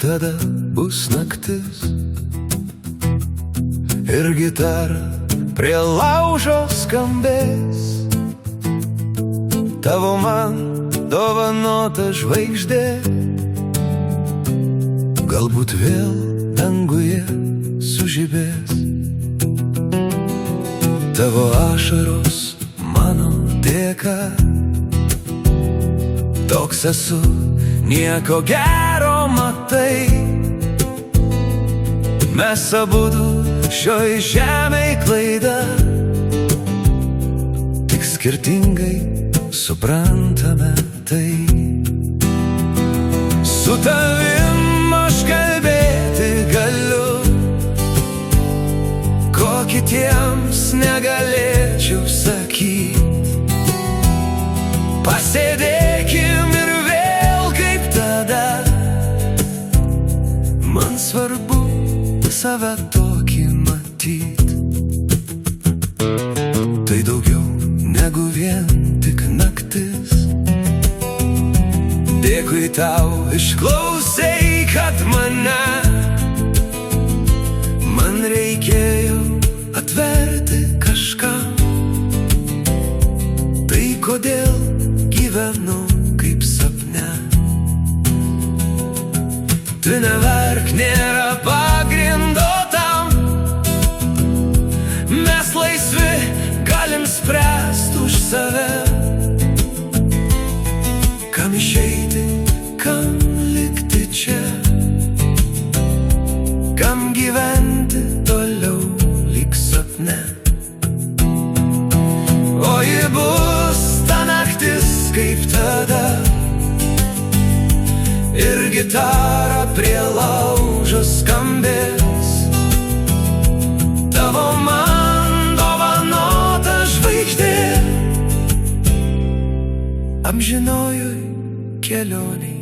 tada bus naktis ir gitara prie laužo skambės. Tavo man dovanota žvaigždė galbūt vėl danguje sužibės. Tavo ašaros mano dėka, toks esu, nieko gero matai. Mes abudu šioj žemėj klaida, tik skirtingai suprantame tai. Su tavim aš kalbėti galiu, ko kitiems negalėčiau sakyt. Pasėdėkim ir vėl kaip tada, man svarbu save tokį matyt. Tai daugiau negu vien tik naktis. Dėkui tau, išklausei, kad mane man reikėjo atverti kažkam. Tai kodėl gyvenu kaip sapne. Tu neverk, nėra pagrindo tam. Mes laisvi, galim spręst už save. Kam išeiti, kam likti čia, kam gyventi toliau lyg sapne. O ji bus ta naktis kaip tada, ir gitara prie laužo skambės. Tavo man dovanota žvaigždė amžinojoj kelionėj.